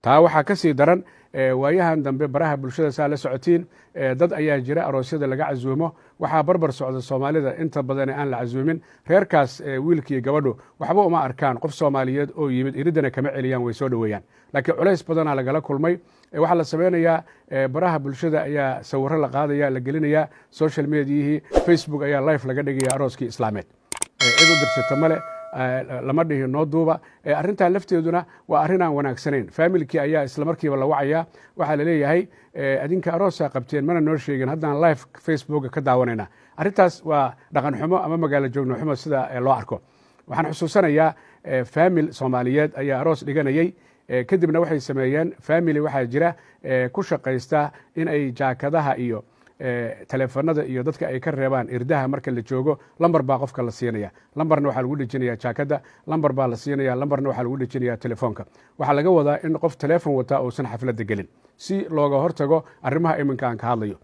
taa waxaa ka sii daran waayahan dambe baraha bulshada saa la socotiin dad ayaa jira aroosyada laga casuumo waxaa barbar socda soomaalida inta badan aan la casuumin reerkaas wiilkii gabadhu waxba uma arkaan qof soomaaliyeed oo yimid iridana kama celiyaan way soo dhoweeyaan laakiin culays badanaa lagala kulmay waxaa la samaynayaa baraha bulshada ayaa sawiro la qaadaya la gelinaya social mediahii facebook ayaa life laga dhigaya arooskii islaameed cid u dirsata male lama dhihi noo duuba arrintan lafteeduna waa arrin aan wanaagsanayn faamilkii ayaa isla markiiba la wacaya waxaa la leeyahay adinka aroosaa qabteen mana noo sheegin haddaan live facebooka ka daawanayna arrintaas waa dhaqan xumo ama magaalo joogno xumo sida loo arko waxaan xusuusanayaa faamil soomaaliyeed ayaa aroos dhiganayey kadibna waxay sameeyeen family waxaa jira ku shaqaysta in ay jaakadaha iyo teleefanada iyo dadka ay ka reebaan irdaha marka la joogo lambar baa qofka la siinaya lambarna waxaa lagu dhejinaya jaakada lambar baa la siinaya lambarna waxaa lagu dhejinaya telefoonka waxaa laga wadaa in qof teleefon wataa uusan xafladda gelin si looga hortago arrimaha iminka aan ka hadlayo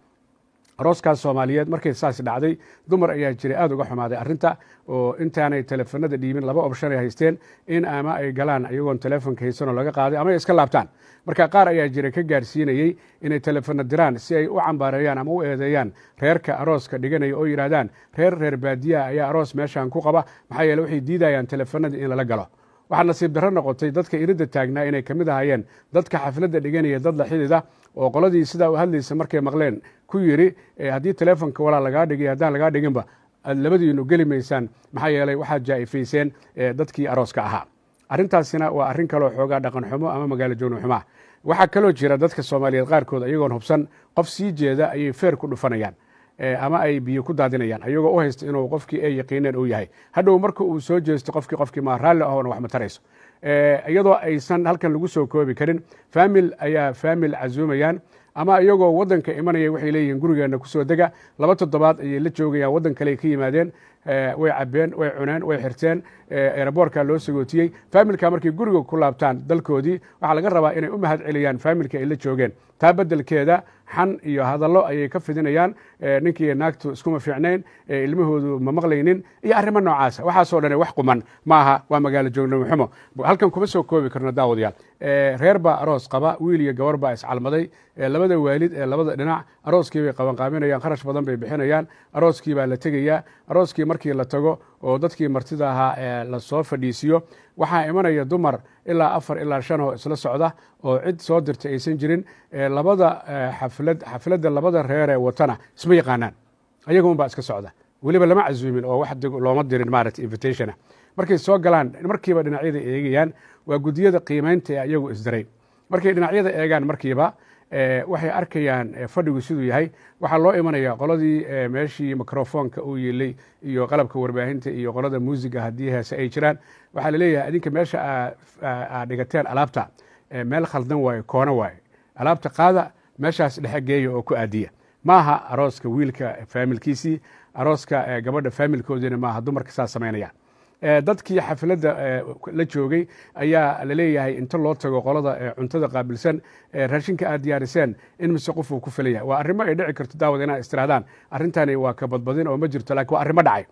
arooskaas soomaaliyeed markay saas dhacday dumar ayaa jiray aad uga xumaaday arrinta oo intaanay teleefanada dhiibin 2 option ay haysteen in ama ay galaan iyagoon teleefonka haysanoo laga qaaday ama ay iska laabtaan marka qaar ayaa jiray ka gaarsiinayey inay teleefana diraan si ay u cambaareeyaan ama u eedeeyaan reerka arooska dhiganaya oo yidhaahdaan reer baadiyaha ayaa aroos meeshaan ku qaba maxaa yeele waxay diidayaan teleefanadii in lala galo waxaa nasiib darro noqotay dadka iridda taagnaa inay ka mid ahaayeen dadka xafladda dhiganaya dad la xidida oo qoladii sidaa u hadlaysa markay maqleen ku yidhi haddii teleefonka walaa lagaa dhigay haddaan lagaa dhiginba aad labadiinu geli maysaan maxaa yeelay waxaad jaa'ifayseen dadkii arooska ahaa arrintaasina waa arrin kaloo xoogaa dhaqan xumo ama magaalo joogno xumaa waxaa kaloo jira dadka soomaaliyeed qaarkood ayagoon hubsan qof sii jeeda ayay feer ku dhufanayaan ama ay biyo ku daadinayaan ayagoo u haysta inuu qofkii ay yaqiineen uu yahay hadhow marka uu soo jeesto qofkii maa raalli ahoona wax ma tarayso iyadoo aysan halkan lagu soo koobi karin faamil ayaa faamil casuumayaan ama iyagoo waddanka imanaya waxay leeyihiin gurigeenna kusoo dega 2 toddobaad ayay la joogayaan waddan kale ka yimaadeen way cabeen way cuneen way xirteen eraboorka loo sagootiyey faamilka markay guriga ku laabtaan dalkoodii waxaa laga rabaa inay u mahad celiyaan faamilka ay la joogeen taa beddelkeeda xan iyo hadallo ayay ka fidinayaan ninkii naagtu iskuma fiicnayn ilmahoodu ma maqlaynin iyo arrimo noocaasa waxaasoo dhan wax quman ma aha waa magaalo joogno xumo halkan kuma soo koobi karno daawadayaal reer baa aroos qaba wiil iyo gabar baa iscalmaday labada waalid ee labada dhinac arooskii bay qabanqaaminayaan kharash badan bay bixinayaan arooskii baa la tegayaa arooskii markii la tago oo dadkii martida ahaa la soo fadhiisiyo waxaa imanaya dumar ilaa 4 ilaa 5 oo isla socda oo cid soo dirta aysan jirin labada xafladda labada reeree watana isma yaqaanaan ayagun baa iska socda weliba lama casuumin oo wax looma dirin maaragta invitationa markay soo galaan markiiba dhinacyada eegayaan waa guddiyada qiimaynta ee ayagu isdiray markay dhinacyada eegaan markiiba waxay arkayaan fadhigu siduu yahay waxaa loo imanaya qoladii meeshii microfonka uu yeelay iyo qalabka warbaahinta iyo qolada muusiga haddii heese ay jiraan waxaa laleeyahay adinka meesha aad dhigateen alaabta meel khaldan waaye koono waaye alaabta qaada meeshaas dhexe geeya oo ku aadiya maaha arooska wiilka faamilkiisii arooska gabadha faamilkoodiina maaha dumarka saa samaynaya dadkii xafladda la joogay ayaa laleeyahay inta loo tago qolada cuntada qaabilsan raashinka aad diyaariseen in mise qofuu ku filaya waa arrimo ay dhici karto daawad inaa istirahdaan arrintani waa ka badbadin oo ma jirto laakiin waa arrimo dhacay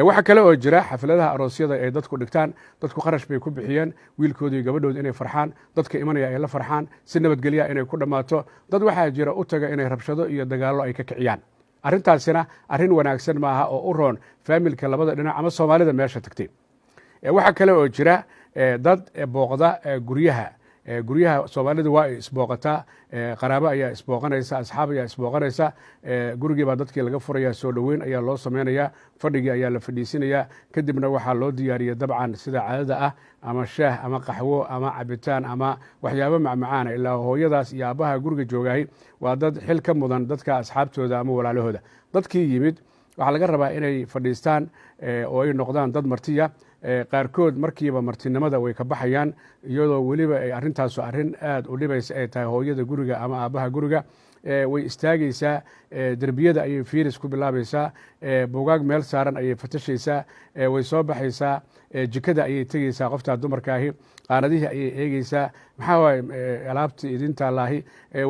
waxaa kale oo jira xafladaha aroosyada ay dadku dhigtaan dadku kharash bay ku bixiyeen wiilkooda iyo gabadhooda inay farxaan dadka imanaya ay la farxaan si nabadgelya inay ku dhammaato dad waxaa jira u taga inay rabshado iyo dagaallo ay ka kiciyaan arrintaasina arrin wanaagsan maaha oo u roon faamilka labada dhinac ama soomaalida meesha tagtay waxaa kale oo jira dad booqda guryaha soomaalida waa ay isbooqataa qaraabo ayaa isbooqanaysa asxaab ayaa isbooqanaysa gurigii baa dadkii laga furaya soo dhoweyn ayaa loo samaynayaa fadhigii ayaa la fadhiisinayaa kadibna waxaa loo diyaariyay dabcan sida caadada ah ama shaah ama qaxwo ama cabitaan ama waxyaabo macmacaana ilaa hooyadaas iyo aabbaha guriga joogahay waa dad xil ka mudan dadka asxaabtooda ama walaalahooda dadkii yimid waxaa laga rabaa inay fadhiistaan oo ay noqdaan dad martiya qaarkood markiiba martinimada way ka baxayaan iyadoo weliba ay arrintaasu arrin aad u dhibaysa ay tahay hooyada guriga ama aabbaha guriga way istaagaysaa derbiyada ayay fiiris ku bilaabaysaa bugaag meel saaran ayay fatashaysaa way soo baxaysaa jikada ayay tegeysaa qoftaa dumarkaahi qaanadihii ayay eegeysaa maxaa waaye alaabtii idintaalaahi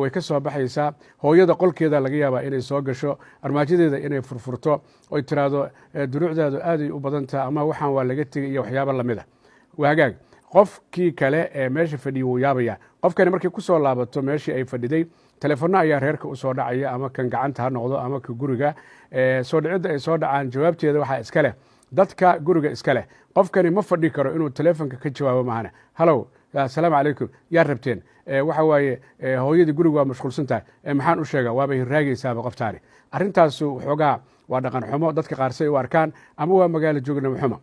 way ka soo baxaysaa hooyada qolkeeda laga yaabaa inay soo gasho armaajadeeda inay furfurto oy tiraahdo duruucdaadu aaday u badantaha ama waxaan waa laga tegay iyo waxyaabo lamid a waa hagaag qofkii kale ee meesha fadhiyay wuu yaabaya. qofkani markay ku soo laabato meeshii ay fadhiday, telefono ayaa reerka u soo dhacaya, ama kan gacanta ha noqdo ama ka guriga. soo dhicidda ay soo dhacaan jawaabteeda waxaa iska leh dadka guriga iska leh. qofkani ma fadhi karo inuu telefonka ka jawaabo maahane. halow, asalaamu calaykum, yaa rabteen? waxa waaye hooyadii guriga waa mashquulsan tahay, maxaan u sheegaa? waaba hirraagaysaaba qoftaani. arrintaasu waxoogaa waa dhaqan xumo dadka qaar say u arkaan, ama waa magaalo joognimo xumo.